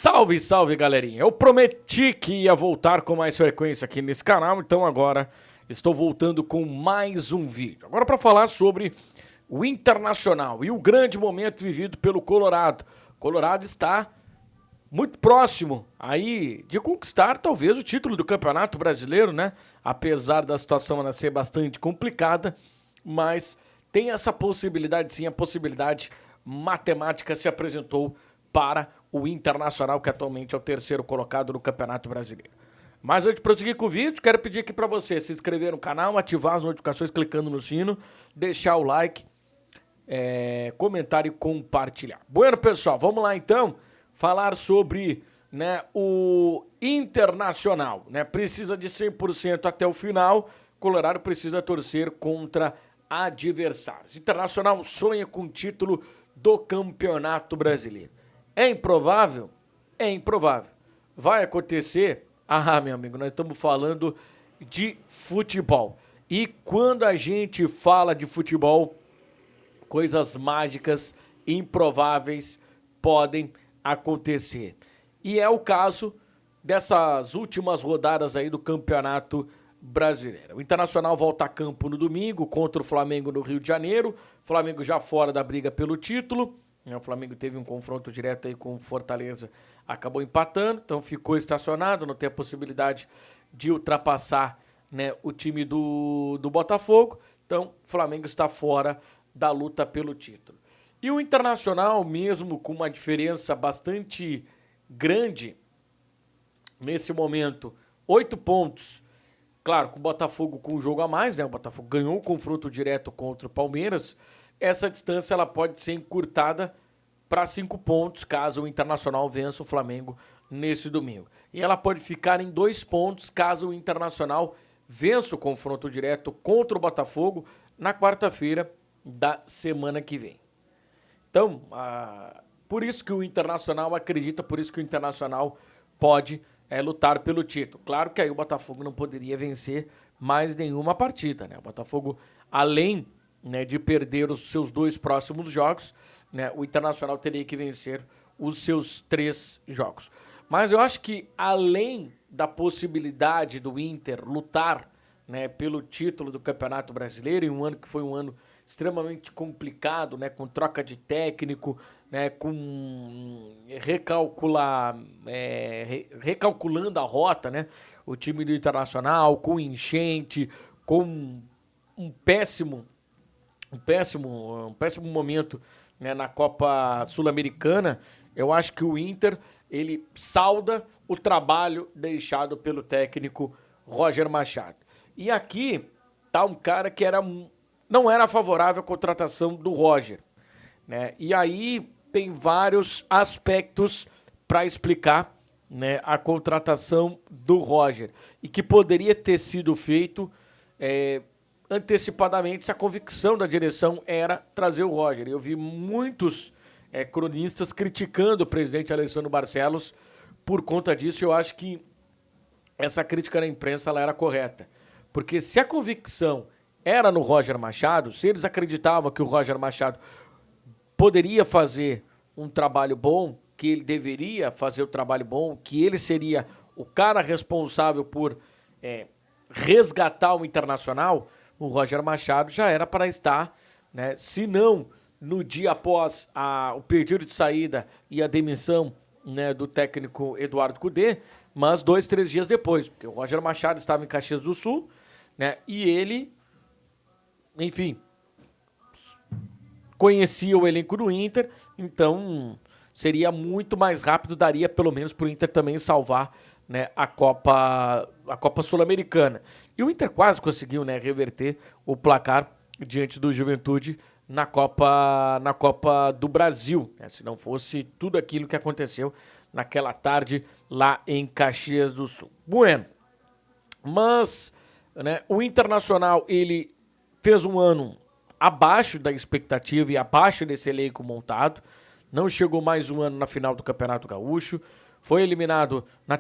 Salve, salve, galerinha! Eu prometi que ia voltar com mais frequência aqui nesse canal, então agora estou voltando com mais um vídeo. Agora para falar sobre o Internacional e o grande momento vivido pelo Colorado. O Colorado está muito próximo aí de conquistar talvez o título do Campeonato Brasileiro, né? Apesar da situação ainda ser bastante complicada, mas tem essa possibilidade sim, a possibilidade matemática se apresentou para o Internacional, que atualmente é o terceiro colocado no Campeonato Brasileiro. Mas antes de prosseguir com o vídeo, quero pedir aqui para você se inscrever no canal, ativar as notificações clicando no sino, deixar o like, comentar e compartilhar. Bueno, pessoal, vamos lá então falar sobre, né, o Internacional. Né? Precisa de 100% até o final, Colorado precisa torcer contra adversários. Internacional sonha com o título do Campeonato Brasileiro. É improvável? É improvável. Vai acontecer? Ah, meu amigo, nós estamos falando de futebol. E quando a gente fala de futebol, coisas mágicas, improváveis podem acontecer. E é o caso dessas últimas rodadas aí do Campeonato Brasileiro. O Internacional volta a campo no domingo contra o Flamengo no Rio de Janeiro. O Flamengo já fora da briga pelo título. O Flamengo teve um confronto direto aí com o Fortaleza, acabou empatando, então ficou estacionado, não tem a possibilidade de ultrapassar, né, o time do Botafogo. Então o Flamengo está fora da luta pelo título. E o Internacional, mesmo com uma diferença bastante grande, nesse momento, 8 pontos, claro, com o Botafogo com um jogo a mais, né? O Botafogo ganhou o confronto direto contra o Palmeiras. Essa distância ela pode ser encurtada para 5 pontos, caso o Internacional vença o Flamengo nesse domingo. E ela pode ficar em 2 pontos, caso o Internacional vença o confronto direto contra o Botafogo na quarta-feira da semana que vem. Então, por isso que o Internacional acredita, por isso que o Internacional pode lutar pelo título. Claro que aí o Botafogo não poderia vencer mais nenhuma partida, né? O Botafogo, além, né, de perder os seus 2 próximos jogos, né, o Internacional teria que vencer os seus 3 jogos. Mas eu acho que, além da possibilidade do Inter lutar, né, pelo título do Campeonato Brasileiro, em um ano que foi um ano extremamente complicado, né, com troca de técnico, né, com recalculando a rota, né, o time do Internacional, com enchente, com um péssimo momento, né, na Copa Sul-Americana. Eu acho que o Inter, ele sauda o trabalho deixado pelo técnico Roger Machado. E aqui tá um cara que não era favorável à contratação do Roger, né? E aí tem vários aspectos para explicar, né, a contratação do Roger e que poderia ter sido feito antecipadamente se a convicção da direção era trazer o Roger. Eu vi muitos cronistas criticando o presidente Alessandro Barcelos por conta disso. Eu acho que essa crítica na imprensa ela era correta. Porque se a convicção era no Roger Machado, se eles acreditavam que o Roger Machado poderia fazer um trabalho bom, que ele deveria fazer o trabalho bom, que ele seria o cara responsável por resgatar o Internacional, o Roger Machado já era para estar, né, se não no dia após o pedido de saída e a demissão, né, do técnico Eduardo Cudê, mas 2, 3 dias depois, porque o Roger Machado estava em Caxias do Sul, né, e ele, enfim, conhecia o elenco do Inter, então seria muito mais rápido, daria pelo menos para o Inter também salvar, né, a Copa Sul-Americana. E o Inter quase conseguiu, né, reverter o placar diante do Juventude na Copa do Brasil, né, se não fosse tudo aquilo que aconteceu naquela tarde lá em Caxias do Sul. Bueno, mas, né, o Internacional, ele fez um ano abaixo da expectativa e abaixo desse elenco montado, não chegou mais um ano na final do Campeonato Gaúcho, foi eliminado na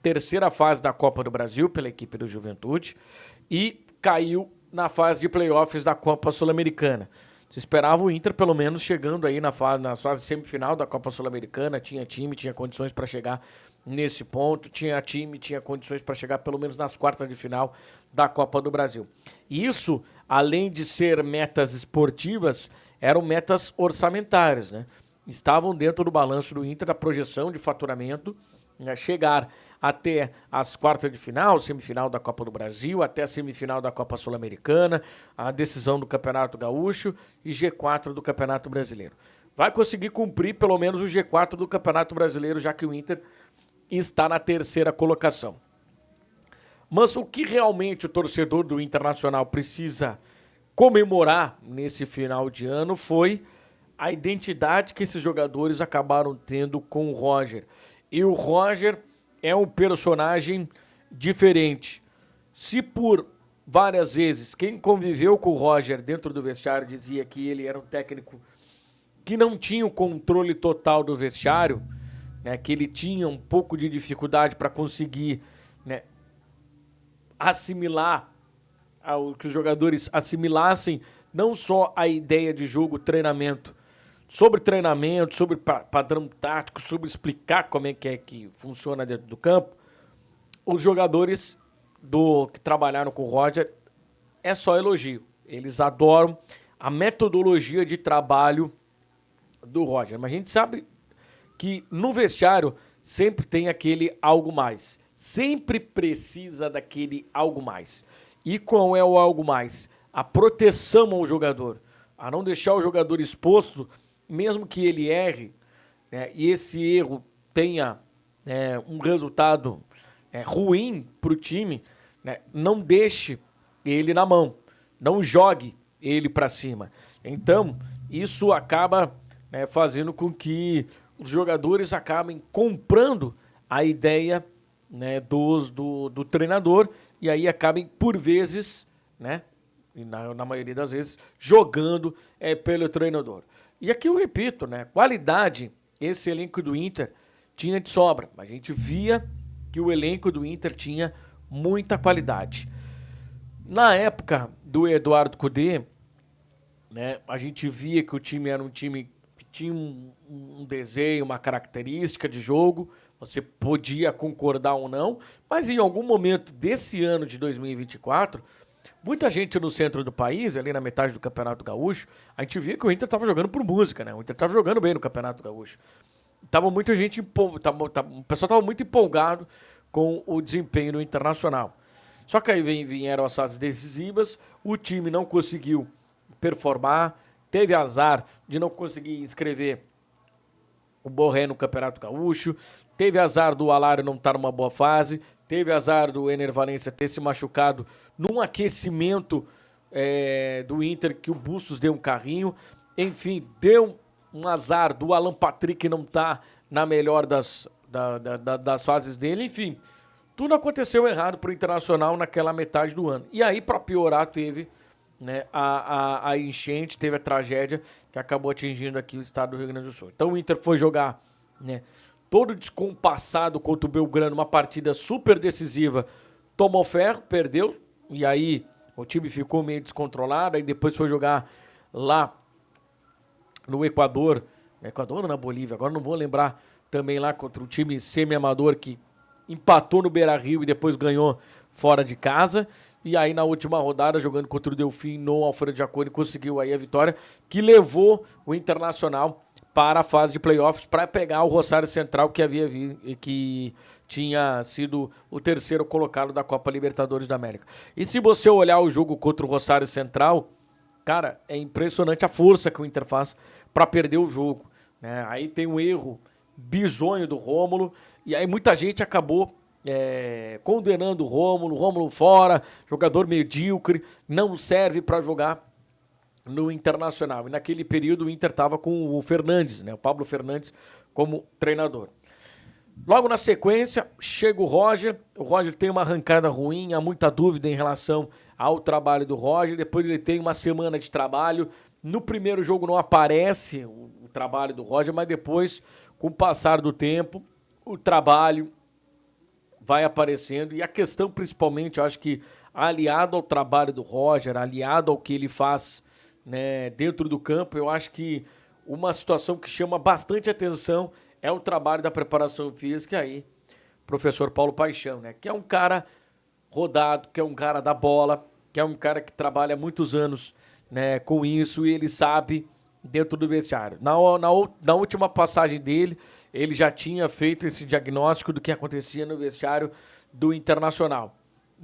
terceira fase da Copa do Brasil pela equipe do Juventude e caiu na fase de playoffs da Copa Sul-Americana. Se esperava o Inter pelo menos chegando aí na fase semifinal da Copa Sul-Americana, tinha time, tinha condições para chegar nesse ponto, tinha time, tinha condições para chegar pelo menos nas quartas de final da Copa do Brasil. Isso, além de ser metas esportivas, eram metas orçamentárias, né? Estavam dentro do balanço do Inter, da projeção de faturamento, né? Chegar até as quartas de final, semifinal da Copa do Brasil, até a semifinal da Copa Sul-Americana, a decisão do Campeonato Gaúcho e G4 do Campeonato Brasileiro. Vai conseguir cumprir pelo menos o G4 do Campeonato Brasileiro, já que o Inter está na terceira colocação. Mas o que realmente o torcedor do Internacional precisa comemorar nesse final de ano foi a identidade que esses jogadores acabaram tendo com o Roger. E o Roger é um personagem diferente. Se por várias vezes quem conviveu com o Roger dentro do vestiário dizia que ele era um técnico que não tinha o controle total do vestiário, né, que ele tinha um pouco de dificuldade para conseguir, né, assimilar, que os jogadores assimilassem não só a ideia de jogo, treinamento, sobre padrão tático, sobre explicar como é que funciona dentro do campo. Os jogadores que trabalharam com o Roger é só elogio. Eles adoram a metodologia de trabalho do Roger. Mas a gente sabe que no vestiário sempre tem aquele algo mais. Sempre precisa daquele algo mais. E qual é o algo mais? A proteção ao jogador. A não deixar o jogador exposto, mesmo que ele erre, né, e esse erro tenha um resultado ruim para o time, né, não deixe ele na mão. Não jogue ele para cima. Então, isso acaba fazendo com que os jogadores acabem comprando a ideia, né, do treinador, e aí acabem, por vezes, né, e na maioria das vezes, jogando pelo treinador. E aqui eu repito, né, qualidade, esse elenco do Inter tinha de sobra. A gente via que o elenco do Inter tinha muita qualidade. Na época do Eduardo Cudê, né, a gente via que o time era um time que tinha um desenho, uma característica de jogo. Você podia concordar ou não, mas em algum momento desse ano de 2024, muita gente no centro do país, ali na metade do Campeonato Gaúcho, a gente via que o Inter estava jogando por música, né? O Inter estava jogando bem no Campeonato Gaúcho. Tava muita gente, o pessoal estava muito empolgado com o desempenho do Internacional. Só que aí vieram as fases decisivas, o time não conseguiu performar, teve azar de não conseguir inscrever o Borré no Campeonato Gaúcho, teve azar do Alário não estar numa boa fase, teve azar do Ener Valencia ter se machucado num aquecimento do Inter, que o Bustos deu um carrinho. Enfim, deu um azar do Alan Patrick não estar na melhor das fases dele. Enfim, tudo aconteceu errado para o Internacional naquela metade do ano. E aí, para piorar, teve, né, a enchente, teve a tragédia que acabou atingindo aqui o estado do Rio Grande do Sul. Então o Inter foi jogar, né, todo descompassado contra o Belgrano, uma partida super decisiva, tomou ferro, perdeu, e aí o time ficou meio descontrolado, aí depois foi jogar lá no Equador ou na Bolívia, agora não vou lembrar, também lá contra um time semi-amador que empatou no Beira-Rio e depois ganhou fora de casa. E aí na última rodada, jogando contra o Delfim no Alfredo Jaconi, conseguiu aí a vitória que levou o Internacional para a fase de playoffs para pegar o Rosário Central, que tinha sido o terceiro colocado da Copa Libertadores da América. E se você olhar o jogo contra o Rosário Central, cara, é impressionante a força que o Inter faz para perder o jogo, né? Aí tem um erro bizonho do Rômulo, e aí muita gente acabou condenando o Rômulo fora, jogador medíocre, não serve para jogar no Internacional. E naquele período o Inter estava com o Fernandes, né, o Pablo Fernandes como treinador. Logo na sequência, chega o Roger tem uma arrancada ruim, há muita dúvida em relação ao trabalho do Roger, depois ele tem uma semana de trabalho, no primeiro jogo não aparece o trabalho do Roger, mas depois, com o passar do tempo, o trabalho vai aparecendo, e a questão principalmente, eu acho que aliado ao trabalho do Roger, aliado ao que ele faz né, dentro do campo. Eu acho que uma situação que chama bastante atenção é o trabalho da preparação física aí, professor Paulo Paixão, né, que é um cara rodado, que é um cara da bola, que é um cara que trabalha há muitos anos, né, com isso, e ele sabe dentro do vestiário. Na última passagem dele, ele já tinha feito esse diagnóstico do que acontecia no vestiário do Internacional.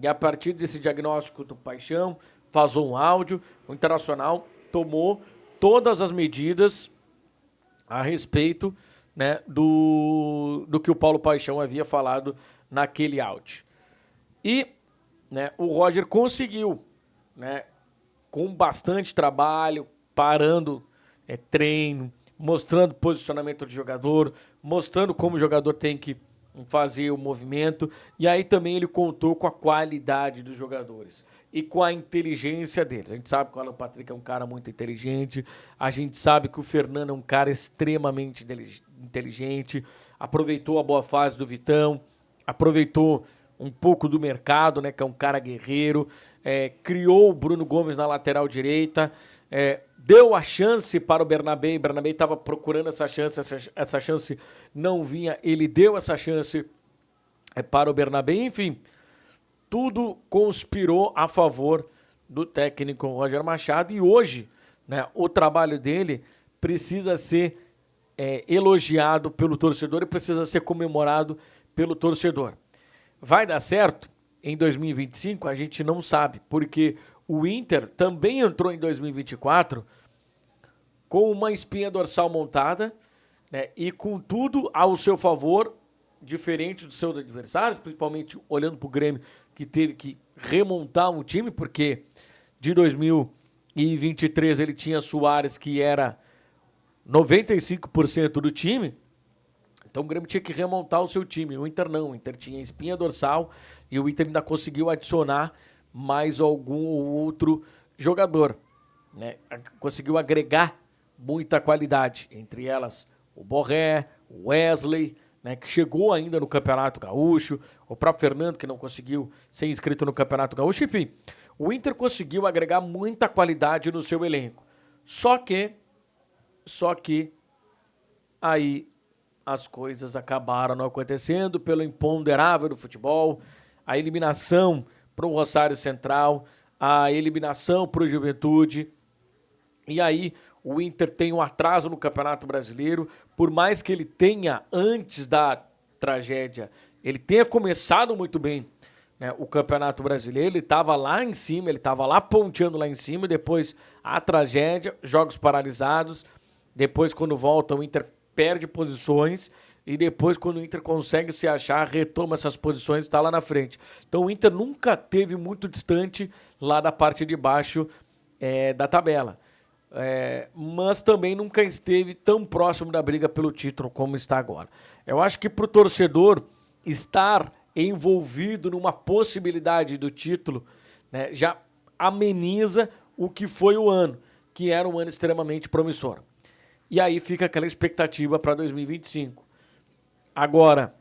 E a partir desse diagnóstico do Paixão, vazou um áudio, o Internacional tomou todas as medidas a respeito, né, do que o Paulo Paixão havia falado naquele áudio. E, né, o Roger conseguiu, né, com bastante trabalho, parando treino, mostrando posicionamento do jogador, mostrando como o jogador tem que fazer o movimento, e aí também ele contou com a qualidade dos jogadores e com a inteligência deles. A gente sabe que o Alan Patrick é um cara muito inteligente, a gente sabe que o Fernando é um cara extremamente inteligente, aproveitou a boa fase do Vitão, aproveitou um pouco do mercado, né, que é um cara guerreiro, criou o Bruno Gomes na lateral direita, deu a chance para o Bernabé estava procurando essa chance não vinha, ele deu essa chance para o Bernabé, enfim, tudo conspirou a favor do técnico Roger Machado, e hoje, né, o trabalho dele precisa ser elogiado pelo torcedor e precisa ser comemorado pelo torcedor. Vai dar certo em 2025? A gente não sabe, porque o Inter também entrou em 2024 com uma espinha dorsal montada, né, e com tudo ao seu favor, diferente dos seus adversários, principalmente olhando para o Grêmio, que teve que remontar um time, porque de 2023 ele tinha Soares, que era 95% do time. Então o Grêmio tinha que remontar o seu time. O Inter não. O Inter tinha espinha dorsal e o Inter ainda conseguiu adicionar mais algum ou outro jogador, né? Conseguiu agregar muita qualidade. Entre elas o Borré, o Wesley, né, que chegou ainda no Campeonato Gaúcho. O próprio Fernando, que não conseguiu ser inscrito no Campeonato Gaúcho. Enfim, o Inter conseguiu agregar muita qualidade no seu elenco. Só que aí as coisas acabaram não acontecendo pelo imponderável do futebol, a eliminação para o Rosário Central, a eliminação para o Juventude, e aí o Inter tem um atraso no Campeonato Brasileiro, por mais que ele tenha, antes da tragédia, ele tenha começado muito bem, né, o Campeonato Brasileiro, ele estava lá em cima, ele estava lá ponteando lá em cima, depois a tragédia, jogos paralisados, depois quando volta o Inter perde posições e depois quando o Inter consegue se achar, retoma essas posições e está lá na frente. Então o Inter nunca teve muito distante lá da parte de baixo da tabela. Mas também nunca esteve tão próximo da briga pelo título como está agora. Eu acho que para o torcedor estar envolvido numa possibilidade do título, né, já ameniza o que foi o ano, que era um ano extremamente promissor. E aí fica aquela expectativa para 2025. Agora,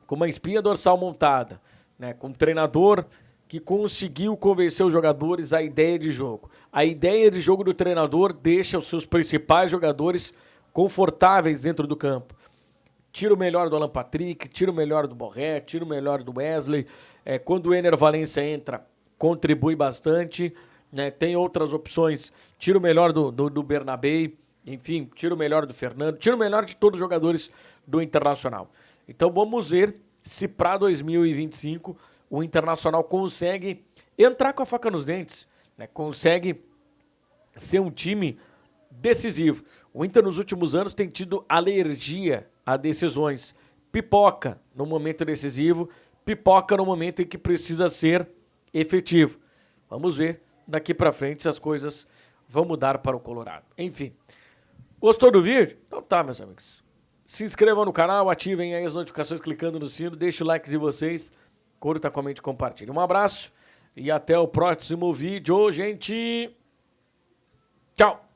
com uma espinha dorsal montada, né, com um treinador que conseguiu convencer os jogadores a ideia de jogo. A ideia de jogo do treinador deixa os seus principais jogadores confortáveis dentro do campo. Tira o melhor do Alan Patrick, tira o melhor do Borré, tira o melhor do Wesley. Quando o Ener Valencia entra, contribui bastante, né, tem outras opções. Tira o melhor do Bernabé. Enfim, tira o melhor do Fernando, tira o melhor de todos os jogadores do Internacional. Então vamos ver se para 2025 o Internacional consegue entrar com a faca nos dentes, né? Consegue ser um time decisivo. O Inter nos últimos anos tem tido alergia a decisões. Pipoca no momento decisivo, pipoca no momento em que precisa ser efetivo. Vamos ver daqui para frente se as coisas vão mudar para o Colorado. Enfim. Gostou do vídeo? Então tá, meus amigos. Se inscrevam no canal, ativem aí as notificações clicando no sino, deixe o like de vocês, curta, comente e compartilhe. Um abraço e até o próximo vídeo, gente. Tchau.